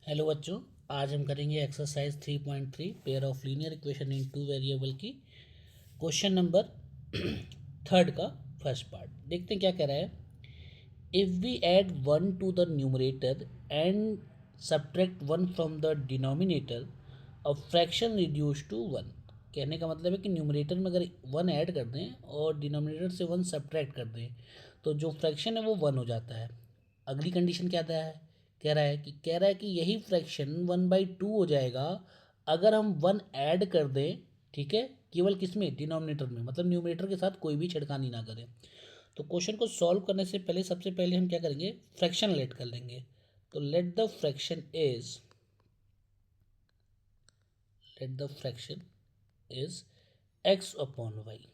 Hello बच्चों, आज हम करेंगे exercise 3.3 pair of linear equation in two variable की क्वेश्चन नंबर थर्ड का फर्स्ट पार्ट। देखते हैं क्या कह रहा है। If we add one to the numerator and subtract one from the denominator, a fraction reduce to one. कहने का मतलब है कि न्यूमरेटर में अगर वन ऐड कर दें और डिनोमिनेटर से वन सब्ट्रैक्ट कर दें तो जो फ्रैक्शन है वो वन हो जाता है। अगली कंडीशन क्या आता है, कह रहा है कि यही फ्रैक्शन 1/2 हो जाएगा अगर हम वन ऐड कर दें। ठीक है, केवल किसमें, डिनोमिनेटर में, मतलब न्यूमरेटर के साथ कोई भी छिड़कानी ना करें। तो क्वेश्चन को सॉल्व करने से पहले सबसे पहले हम क्या करेंगे, फ्रैक्शन लेट कर लेंगे। तो let the fraction is x upon y.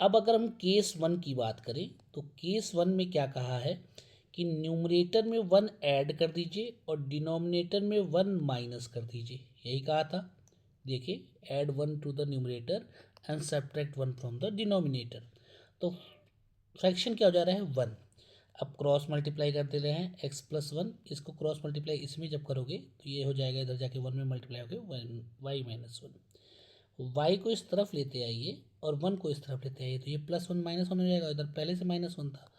अब अगर हम केस वन की बात करें तो केस वन में क्या कहा है कि न्यूमरेटर में वन ऐड कर दीजिए और डिनोमिनेटर में वन माइनस कर दीजिए, यही कहा था। देखिए, add one to the numerator and subtract one from the denominator. तो फ्रैक्शन क्या हो जा रहा है, वन। अब क्रॉस मल्टीप्लाई कर दे रहे हैं, एक्स प्लस वन, इसको क्रॉस मल्टीप्लाई इसमें जब करोगे तो ये हो जाएगा, इधर जाके वन में मल्टीप्लाई होकर वाई माइनस वन। वाई को इस तरफ लेते आइए और वन को इस तरफ लेते आइए, तो ये प्लस वन माइनस वन हो जाएगा, इधर पहले से माइनस वन था।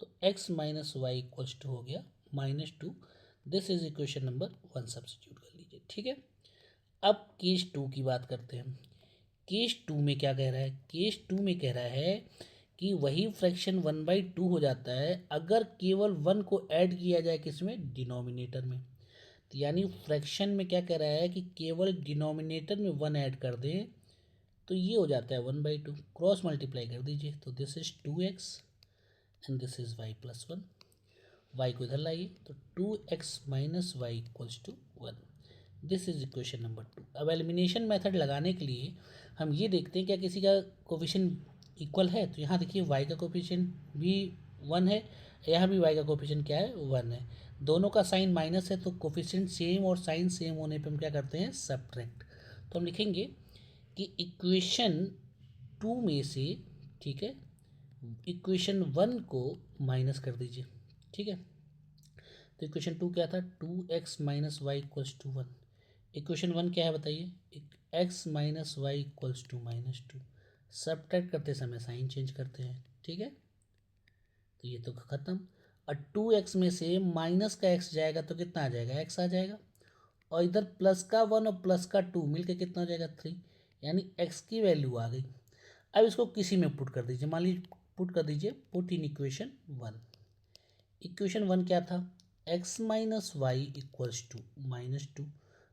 तो x minus y equals to हो गया -2। This is equation number one, substitute कर लीजिए। ठीक है, अब केस टू की बात करते हैं। केस टू में क्या कह रहा है, केस टू में कह रहा है कि वही फ्रैक्शन 1/2 हो जाता है अगर केवल वन को ऐड किया जाए, किसमें, डिनोमिनेटर में। तो यानी फ्रैक्शन में क्या कह रहा है कि केवल डिनोमिनेटर में वन ऐड कर दें तो ये हो जाता है 1/2। क्रॉस मल्टीप्लाई कर दीजिए, तो this is 2x and this is y plus one. Y को इधर लाइए तो 2x minus y equals to one. This is equation number two. अब एलिमिनेशन मेथड लगाने के लिए हम ये देखते हैं क्या किसी का कोफिशिएंट इक्वल है। तो यहाँ देखिए y का कोफिशिएंट भी वन है, यहाँ भी y का कोफिशिएंट क्या है, वन है। दोनों का साइन माइनस है तो कोफिशिएंट सेम और साइन सेम होने पे हम क्या करते हैं, सब्ट्रैक्ट। तो हम लिखेंगे कि इक्वेशन टू में से, ठीक है, इक्वेशन वन को माइनस कर दीजिए। ठीक है, तो इक्वेशन टू क्या था, 2x minus y equals to one. Equation one क्या है बताइए, x minus y equals to -2। Subtract करते समय साइन चेंज करते हैं। ठीक है, तो ये तो खत्म। और 2x में से माइनस का x जाएगा तो कितना आ जाएगा, x आ जाएगा। और इधर प्लस का वन और प्लस का टू मिलके कितना हो जाएगा, 3। यानी x की वैल्यू आ गई। अब इसको किसी में पुट कर दीजिए, मान लीजिए पुट कर दीजिए, put in equation one. Equation one क्या था, x minus y equals to -2।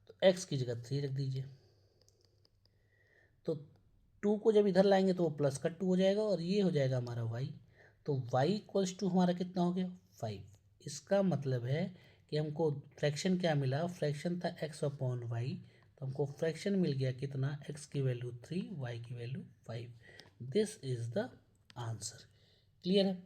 तो x की जगह 3 रख दीजिए। तो टू को जब इधर लाएंगे तो वो प्लस का 2 हो जाएगा और ये हो जाएगा हमारा y। तो y इक्वल्स टू हमारा कितना हो गया, 5। इसका मतलब है कि हमको फ्रैक्शन क्या मिला, फ्रैक्शन था x अपॉन वाई, तो हमको फ्रैक्शन मिल गया कितना, x की वैल्यू 3, y की value 5। This is the answer. Clear है।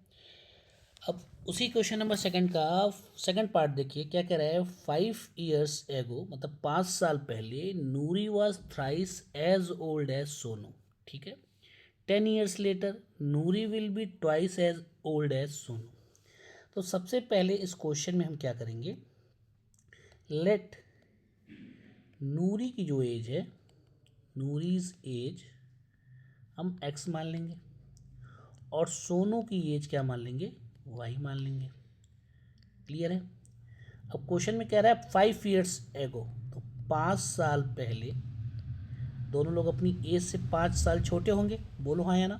अब उसी क्वेश्चन नंबर सेकंड का सेकंड पार्ट देखिए क्या कह रहा है। 5 years एगो, मतलब 5 साल पहले, Noori was thrice as old as Sonu. ठीक है, 10 years later Noori will be twice as old as Sonu. तो सबसे पहले इस क्वेश्चन में हम क्या करेंगे, लेट नूरी की जो एज है, नूरीज एज हम x मान लेंगे और सोनू की एज क्या मान लेंगे, y मान लेंगे। क्लियर है। अब क्वेश्चन में कह रहा है 5 years एगो, तो 5 साल पहले दोनों लोग अपनी एज से 5 साल छोटे होंगे, बोलो हाँ या ना।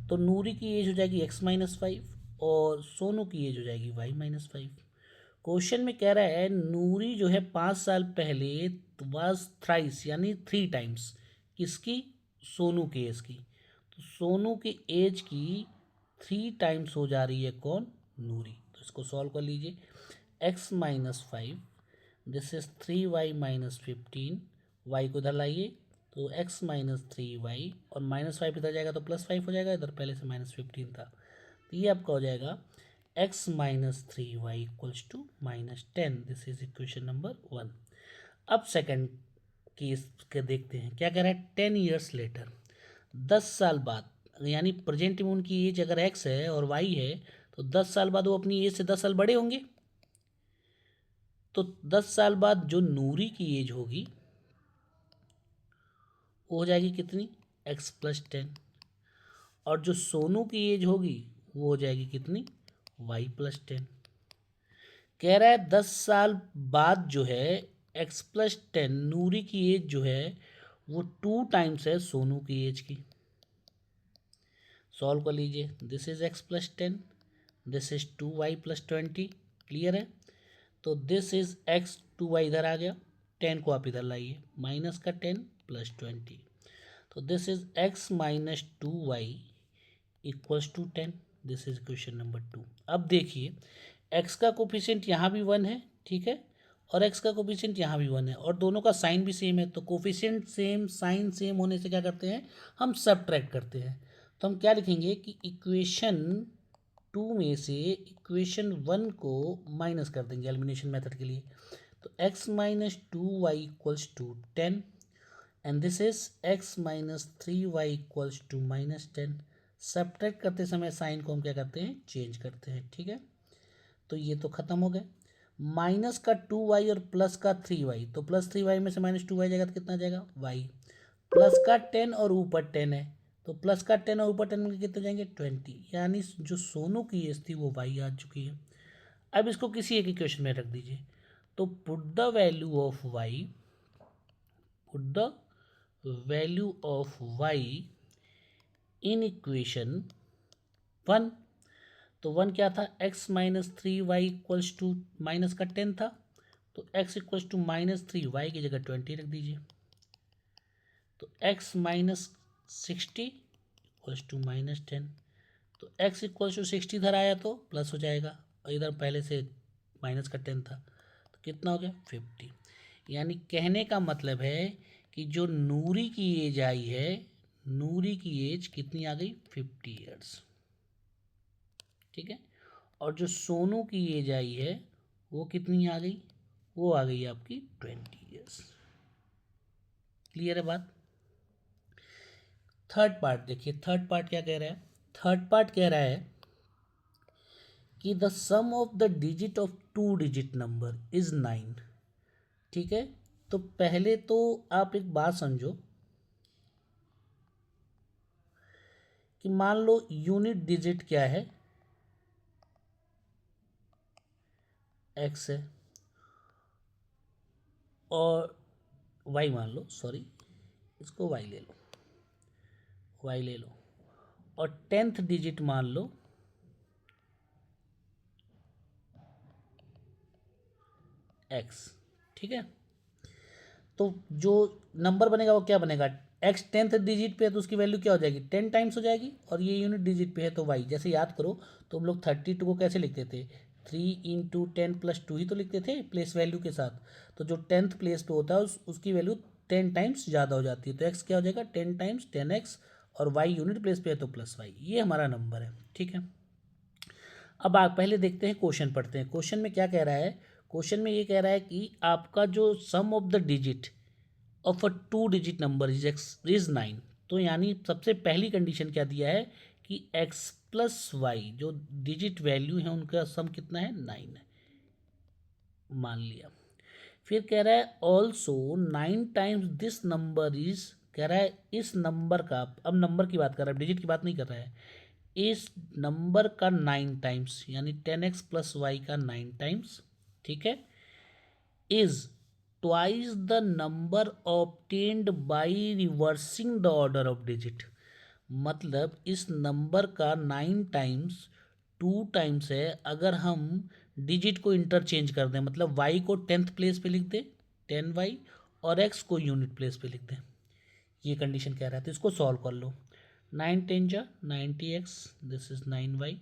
तो नूरी की एज हो जाएगी x-5 और सोनू की एज हो जाएगी y-5। क्वेश्चन में कह रहा है नूरी जो है 5 साल पहले वाज थ्राइस यानी 3 times किसकी, सोनू की एज की। तो सोनू की एज की 3 times हो जा रही है कौन, नूरी। तो इसको सॉल्व कर लीजिए, x-5, this is 3y-15। Y को इधर लाइए तो x-3y और -5 इधर जाएगा तो +5 हो जाएगा, इधर पहले से -15 था। तो ये आपका हो जाएगा x-3y equals to -10। This is equation number one. अब सेकंड केस के देखते हैं क्या कह रहा है। 10 years लेटर, 10 साल बाद, यानी प्रेजेंट में उनकी एज अगर x है और y है तो 10 साल बाद वो अपनी एज से 10 साल बड़े होंगे। तो 10 साल बाद जो नूरी की एज होगी वो हो जाएगी कितनी, x+10, और जो सोनू की एज होगी वो हो जाएगी कितनी, y+10। कह रहा है 10 साल बाद जो है x+10 नूरी की एज जो है वो 2 टाइम्स है सोनू की एज की। सॉल्व कर लीजिए, this is x+10, this is 2y+20, clear है। तो दिस इज x, 2y इधर आ गया, 10 को आप इधर लाइए, माइनस का 10 प्लस 20, तो this is x minus 2y equals to 10। This is question number 2। अब देखिए x का कोफिशिएंट यहाँ भी 1 है, ठीक है, और x का कोफिशिएंट यहाँ भी 1 है, और दोनों का साइन भी सेम है, तो कोफिशिएंट सेम साइन सेम होने से क्या करते हैं, हम सबट्रैक्ट करते हैं। तो हम क्या लिखेंगे कि इक्वेशन 2 में से इक्वेशन 1 को माइनस कर देंगे एलिमिनेशन मेथड के लिए। तो x minus 2y equals to 10 and this is x minus 3y equals to minus 10। Subtract करते समय साइन को हम क्या करते हैं, चेंज करते हैं, ठीक है। तो ये तो खत्म हो गए, माइनस का 2y और प्लस का 3y, तो प्लस 3y में से माइनस 2y जाएगा तो कितना जाएगा y, प्लस का 10 और ऊपर 10 है, तो प्लस का 10 और ऊपर 10 में कितने जाएंगे 20, यानी जो सोनू की एज थी वो y आ चुकी है। अब इसको किसी एक इक्वेशन में रख दीजिए, तो put the value of y, put the value of y in equation 1। तो 1 क्या था, x minus 3y equals to minus का 10 था, तो x equals to minus 3y की जगह 20 रख दीजिए, तो x minus 60 equals to minus 10, तो x इक्वल्स टू 60 इधर आया तो प्लस हो जाएगा, और इधर पहले से माइनस का 10 था, तो कितना हो गया 50। यानी कहने का मतलब है कि जो नूरी की एज आई है, नूरी की एज कितनी आ गई 50 ईयर्स, ठीक है, और जो सोनू की एज आई है वो कितनी आ गई, वो आ गई आपकी 20 ईयर्स। क्लियर है बात। थर्ड पार्ट देखिए, थर्ड पार्ट क्या कह रहा है, थर्ड पार्ट कह रहा है कि the sum of the digit of 2 digit number is 9, ठीक है। तो पहले तो आप एक बात समझो कि मान लो यूनिट डिजिट क्या है, x है, और y मान लो, सॉरी इसको y ले लो, y ले लो, और 10th डिजिट मान लो x, ठीक है। तो जो नंबर बनेगा वो क्या बनेगा, x 10th डिजिट पे है तो उसकी वैल्यू क्या हो जाएगी 10 टाइम्स हो जाएगी, और ये यूनिट डिजिट पे है तो y, जैसे याद करो तो हम लोग 32 को कैसे लिखते थे, 3 इंटू 10 प्लस 2 ही तो लिखते थे प्लेस वैल्यू के साथ, तो जो 10th प्लेस पे होता है उसकी वैल्यू 10 टाइम्स ज़्यादा हो जाती है, तो x क्या हो जाएगा 10 टाइम्स 10x, और y यूनिट प्लेस पे है तो प्लस y, ये हमारा नंबर है, ठीक है। अब आप पहले देखते हैं क्वेश्चन पढ़ते हैं, क्वेश्चन में क्या कह रहा है, क्वेश्चन में ये कह रहा है कि आपका जो sum of the digit of a 2 digit number is 9, तो यानी सबसे पहली कंडीशन क्या दिया है कि x प्लस वाई जो डिजिट वैल्यू है उनका सम कितना है 9 है, मान लिया। फिर कह रहा है also 9 times this number is, कह रहा है इस नंबर का, अब नंबर की बात कर रहा है डिजिट की बात नहीं कर रहा है, इस नंबर का 9 टाइम्स यानी 10x प्लस वाई का 9 टाइम्स, ठीक है, is twice the number obtained by reversing the order of digit. मतलब इस नंबर का 9 टाइम्स 2 टाइम्स है अगर हम डिजिट को इंटरचेंज कर दें, मतलब y को 10th प्लेस पे लिख दें 10y, और x को यूनिट प्लेस पे लिख दें, ये कंडीशन कह रहा है। तो इसको सॉल्व कर लो, 9 10 जा 90x, this is 9y,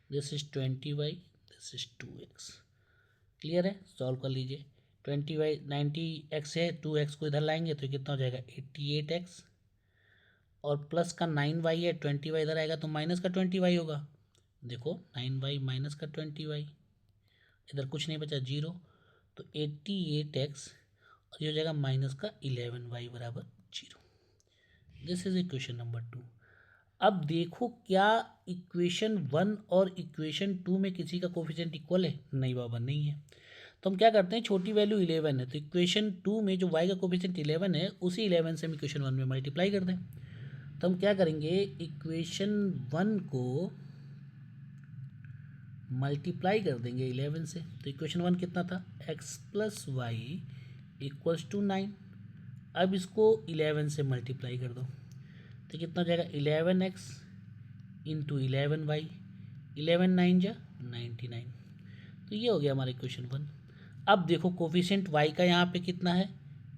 this is 20y, this is 2x। Clear है, सॉल्व कर लीजिए, 20y 90x है, 2x को इधर लाएंगे तो कितना हो जाएगा 88x, और प्लस का 9y है, 20y इधर आएगा तो माइनस का 20y होगा, देखो 9y माइनस का 20y, इधर कुछ नहीं बचा 0, तो 88x, और ये हो जाएगा माइनस का 11y बराबर 0। This is equation number 2। अब देखो क्या इक्वेशन 1 और इक्वेशन 2 में किसी का कोफिशिएंट इक्वल है, नहीं बाबा नहीं है। तो हम क्या करते हैं, छोटी वैल्यू 11 है तो इक्वेशन 2 में जो y का कोफिशिएंट 11 है उसी 11 से हम इक्वेशन 1 में मल्टीप्लाई कर दें। तो हम क्या करेंगे, इक्वेशन 1 को मल्टीप्लाई कर देंगे 11 से। तो इक्वेशन 1 कितना था, x plus y equals to 9। अब इसको 11 से मल्टीप्लाई कर दो तो कितना हो जाएगा, 11x इंटू 11y, 11 9 जा 99। तो ये हो गया हमारा इक्वेशन 1। अब देखो कोफिशिएंट y का यहाँ पे कितना है,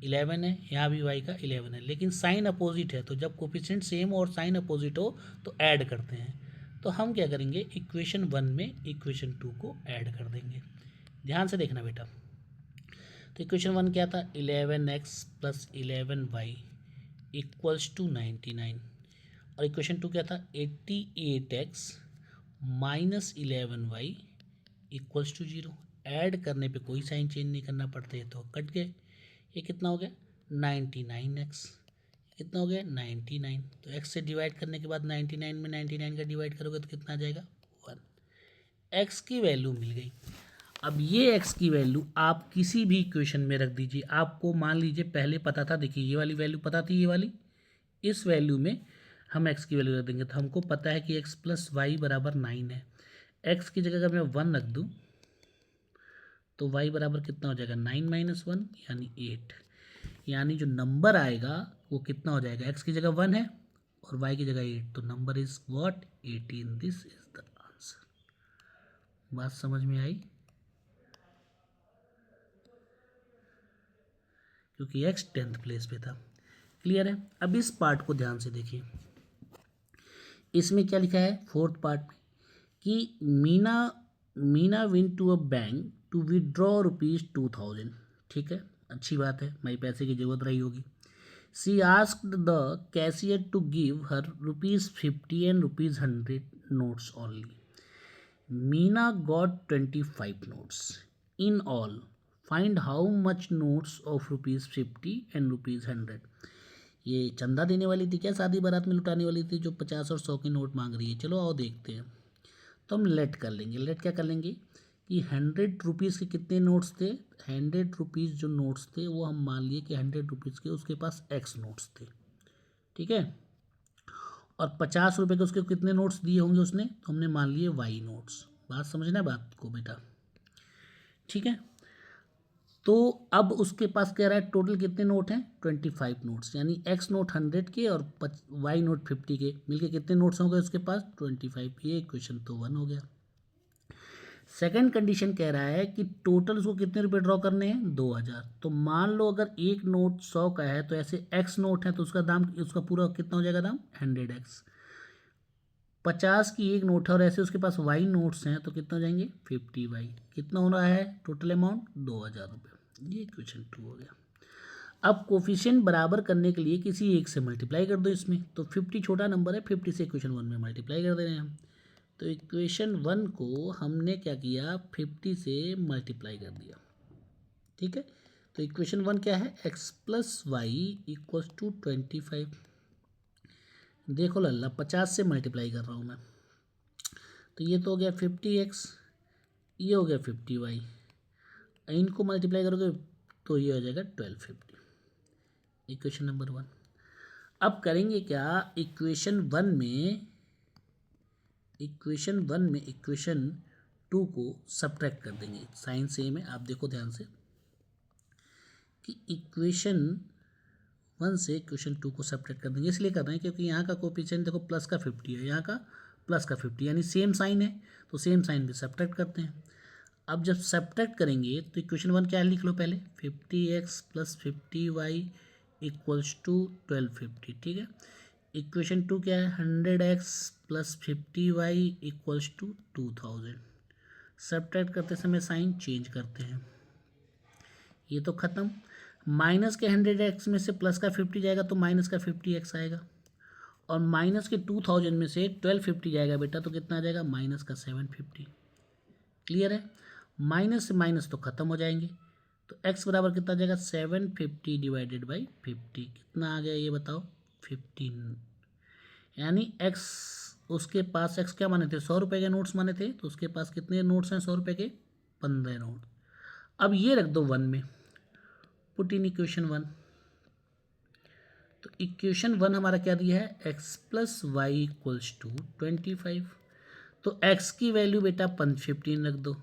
11 है, यहाँ भी y का 11 है, लेकिन साइन अपोजिट है। तो जब कोफिशिएंट सेम और साइन अपोजिट हो तो ऐड करते हैं। तो हम क्या करेंगे, इक्वेशन 1 में इक्वेशन 2 को ऐड कर देंगे। ध्यान से देखना बेटा। तो इक्वेशन 1 क्या था, 11x plus 11y equals to 99। और इक्वेशन 2 क्या था, 88x minus 11y equals to 0। Add करने पे कोई साइन चेंज नहीं करना पड़ता है तो कट गए। ये कितना हो गया, 99x। कितना हो गया, 99। तो x से डिवाइड करने के बाद 99 में 99 का डिवाइड करोगे तो कितना आ जाएगा, 1। x की वैल्यू मिल गई। अब ये x की वैल्यू आप किसी भी इक्वेशन में रख दीजिए। आपको मान लीजिए पहले पता था, देखिए ये वाली वैल्यू पता थी, ये वाली, इस वैल्यू में हम x की वैल्यू रख देंगे। तो हमको पता है कि x प्लस वाई बराबर 9 है। x की जगह अगर मैं 1 रख दूँ तो y बराबर कितना हो जाएगा, 9 माइनस 1 यानी 8। यानी जो नंबर आएगा वो कितना हो जाएगा, x की जगह 1 है और y की जगह 8, तो number is what, 18। This is the answer. बात समझ में आई, क्योंकि x 10th प्लेस पे था। क्लियर है। अब इस पार्ट को ध्यान से देखिए, इसमें क्या लिखा है, फोर्थ पार्ट में, कि Meena went to a bank to withdraw ₹2000। ठीक है, अच्छी बात है, भाई पैसे की जरूरत रही होगी। She asked the cashier to give her ₹50 and ₹100 notes only. Meena got 25 notes in all. Find how much notes of ₹50 and ₹100। ये चंदा देने वाली थी क्या, शादी बारात में लुटाने वाली थी, जो 50 और 100 के नोट मांग रही है। चलो आओ देखते हैं। तो हम लेट कर लेंगे। लेट क्या कर लेंगे कि 100 रुपीज़ के कितने नोट्स थे, 100 रुपीज़ जो नोट्स थे वो हम मान लिए कि 100 रुपीज़ के उसके पास एक्स नोट्स थे। ठीक है, और 50 रुपये के उसके कितने नोट्स दिए होंगे उसने, तो हमने मान लिए वाई नोट्स। बात समझना बात को बेटा। ठीक है, तो अब उसके पास कह रहा है टोटल कितने नोट हैं, 25 नोट्स, यानी एक्स नोट 100 के और वाई नोट 50 के मिलके कितने नोट्स होंगे उसके पास, 25। ये इक्वेशन तो 1 हो गया। सेकंड कंडीशन कह रहा है कि टोटल उसको कितने रुपए ड्रॉ करने हैं, 2000। तो मान लो अगर एक नोट 100 का है तो ऐसे एक्स नोट है तो उसका दाम, उसका पूरा कितना हो जाएगा दाम, 100x। 50 की एक नोट है और ऐसे उसके पास वाई नोट्स हैं तो कितना हो जाएंगे, 50y। कितना हो रहा है टोटल अमाउंट, 2000 रुपये। ये क्वेश्चन 2 हो गया। अब कोफिशिएंट बराबर करने के लिए किसी एक से मल्टीप्लाई कर दो इसमें। तो 50 छोटा नंबर है, 50 से इक्वेशन 1 में मल्टीप्लाई कर दे रहे हैं हम। तो इक्वेशन 1 को हमने क्या किया, 50 से मल्टीप्लाई कर दिया। ठीक है, तो इक्वेशन 1 क्या है, x plus y equals to 25। देखो लल्ला 50 से मल्टीप्लाई कर रहा हूँ मैं, तो ये तो हो गया 50x, ये हो गया 50y। इनको मल्टीप्लाई करोगे तो ये हो जाएगा 1250। Equation number 1। अब करेंगे क्या, इक्वेशन 1 में इक्वेशन 2 को सब्ट्रैक्ट कर देंगे। साइन सेम है, आप देखो ध्यान से कि इक्वेशन 1 से इक्वेशन 2 को सब्ट्रैक्ट कर देंगे। इसलिए कर रहे हैं क्योंकि यहाँ का कोएफिशिएंट देखो प्लस का 50 है, यहाँ का प्लस का 50, यानी सेम साइन है तो सेम साइन भी सब्ट्रैक्ट करते हैं। अब जब सब्ट्रैक्ट करेंगे तो इक्वेशन 1 क्या है लिख लो पहले, 50x plus 50y equals to 1250। ठीक है, इक्वेशन 2 क्या है, 100x plus 50y equals to 2000। Subtract करते समय साइन चेंज करते हैं। ये तो ख़त्म। माइनस के 100x में से प्लस का 50 जाएगा तो माइनस का 50x आएगा, और माइनस के 2000 में से 1250 जाएगा बेटा तो कितना आ जाएगा, माइनस का 750। क्लियर है, माइनस से माइनस तो ख़त्म हो जाएंगे। तो x बराबर कितना आ जाएगा, 750 डिवाइडेड बाई 50। कितना आ गया ये बताओ, 15। यानी x, उसके पास x क्या माने थे, 100 रुपये के नोट्स माने थे, तो उसके पास कितने नोट्स हैं 100 रुपये के, 15 नोट। अब ये रख दो 1 में, पुट इन इक्वेशन 1। तो इक्वेशन 1 हमारा क्या दिया है, x plus y equals to 25। तो x की वैल्यू बेटा 15 रख दो,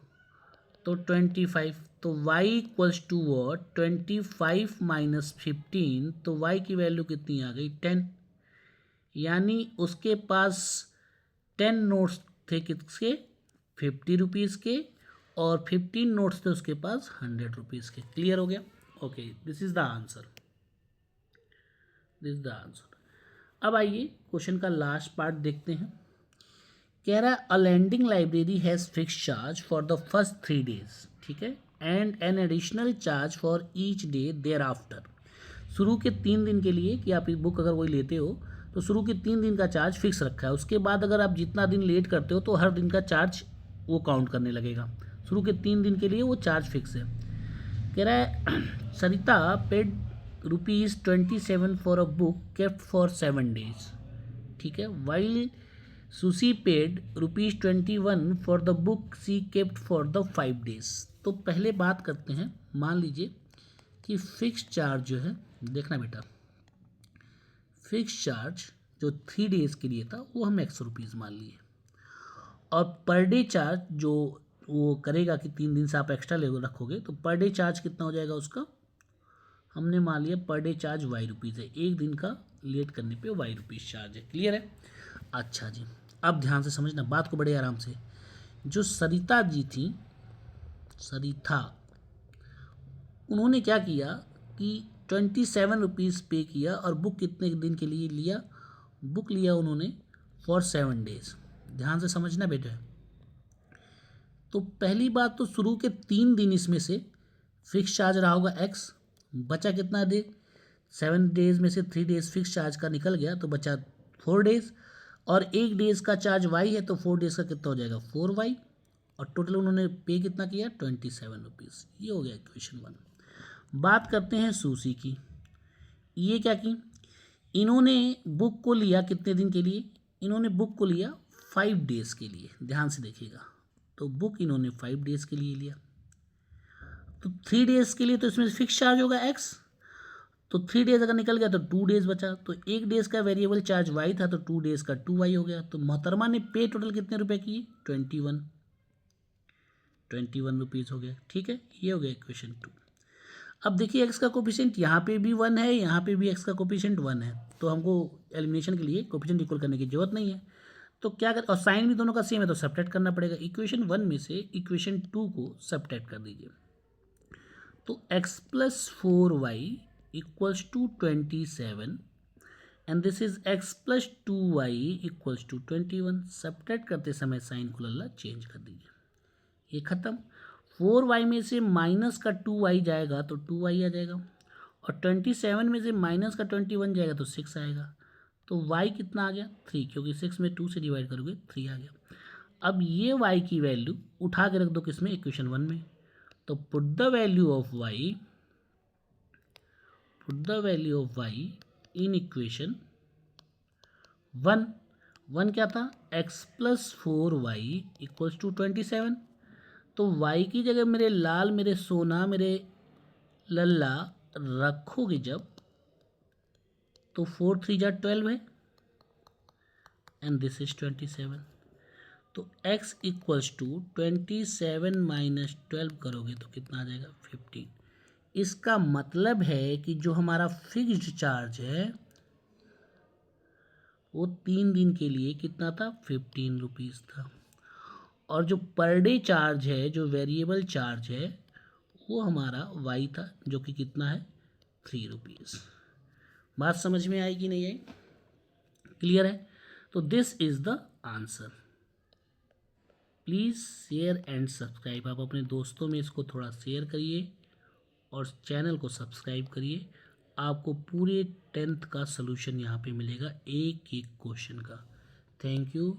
तो 25। तो y equals to what, 25 minus 15, तो y की वैल्यू कितनी आ गई, 10। यानी उसके पास 10 नोट्स थे किसके, 50 रुपीज़ के, और 15 नोट्स थे उसके पास 100 रुपीज़ के। क्लियर हो गया? Okay, this is the answer, this is the answer. अब आइए क्वेश्चन का लास्ट पार्ट देखते हैं। कह रहा है a lending library has fix charge for the first 3 days, ठीक है, and an additional charge for each day thereafter. शुरू के 3 दिन के लिए कि आप बुक अगर कोई लेते हो तो शुरू के 3 दिन का चार्ज फिक्स रखा है, उसके बाद अगर आप जितना दिन लेट करते हो तो हर दिन का चार्ज वो काउंट करने लगेगा। शुरू के 3 दिन के लिए वो चार्ज फिक्स है। कह रहा है Sarita paid ₹27 for a book kept for 7 days, ठीक है, while Sushi paid ₹21 for the book she kept for the 5 days. तो पहले बात करते हैं, मान लीजिए कि फिक्स चार्ज जो है, देखना बेटा, फिक्स चार्ज जो 3 डेज के लिए था वो हम ₹100 मान लिए, और पर डे चार्ज जो वो करेगा कि 3 दिन से आप एक्स्ट्रा ले रखोगे तो पर डे चार्ज कितना हो जाएगा उसका, हमने मान लिया पर डे चार्ज ₹Y है, एक दिन का लेट करने पे ₹Y चार्ज है। क्लियर है? अच्छा जी, अब ध्यान से समझना बात को बड़े आराम से। जो सरिता जी थी, सरिता, उन्होंने क्या किया कि ₹27 पे किया, और बुक कितने दिन के लिए लिया, बुक लिया उन्होंने फॉर 7 डेज। ध्यान से समझना बेटा। तो पहली बात तो शुरू के 3 दिन इसमें से फिक्स चार्ज रहा होगा x, बचा कितना डे, 7 डेज में से 3 डेज फिक्स चार्ज का निकल गया तो बचा 4 डेज, और 1 डेज का चार्ज y है तो 4 डेज का कितना हो जाएगा 4y, और टोटल उन्होंने पे कितना किया ₹27। ये हो गया इक्वेशन 1। बात करते हैं सुशी की। ये क्या की, इन्होंने बुक को लिया कितने दिन के लिए, इन्होंने बुक को लिया 5 डेज के लिए। ध्यान से देखिएगा, तो बुक इन्होंने 5 डेज के लिए लिया, तो 3 डेज के लिए तो इसमें फिक्स चार्ज होगा x, तो 3 डेज अगर निकल गया तो 2 डेज बचा, तो 1 डेज का वेरिएबल चार्ज y था तो 2 डेज का 2y हो गया। तो मोहतरमा ने पे टोटल कितने रुपए किए, 21 रुपीज़ हो गया। ठीक है, ये हो गया इक्वेशन 2। अब देखिए x का कोफिशिएंट यहाँ पे भी 1 है, यहाँ पे भी x का कोफिशिएंट 1 है, तो हमको एलिमिनेशन के लिए कोफिशिएंट इक्वल करने की जरूरत नहीं है। तो क्या कर, और साइन भी दोनों का सेम है तो सब्ट्रैक्ट करना पड़ेगा। इक्वेशन 1 में से इक्वेशन 2 को सब्ट्रैक्ट कर दीजिए, तो x plus 4y equals to 27 and this is x plus 2y equals to 21। Subtract करते समय साइन को लल्ला चेंज कर दीजिए, ये खत्म। 4y में से माइनस का 2y जाएगा तो 2y आ जाएगा, और 27 में से माइनस का 21 जाएगा तो 6 आएगा। तो y कितना आ गया 3, क्योंकि 6 में 2 से डिवाइड करोगे 3 आ गया। अब ये y की वैल्यू उठा के रख दो किसमें, इक्वेशन 1 में। तो put the value of y, put the value of y in equation 1 क्या था, x plus 4y equals to 27। तो y की जगह मेरे लाल, मेरे सोना, मेरे लल्ला रखोगे जब, तो 4 3 जा 12 है, एंड दिस इज 27। तो x इक्वल्स टू 27 माइनस 12 करोगे तो कितना आ जाएगा 15। इसका मतलब है कि जो हमारा फिक्स्ड चार्ज है वो 3 दिन के लिए कितना था, 15 रुपीज़ था, और जो पर डे चार्ज है, जो वेरिएबल चार्ज है, वो हमारा y था, जो कि कितना है 3 रुपीज़। बात समझ में आई कि नहीं आई, क्लियर है? तो this is the answer. Please share and subscribe. आप अपने दोस्तों में इसको थोड़ा शेयर करिए और चैनल को सब्सक्राइब करिए। आपको पूरे 10th का सलूशन यहाँ पे मिलेगा, एक एक क्वेश्चन का। Thank you.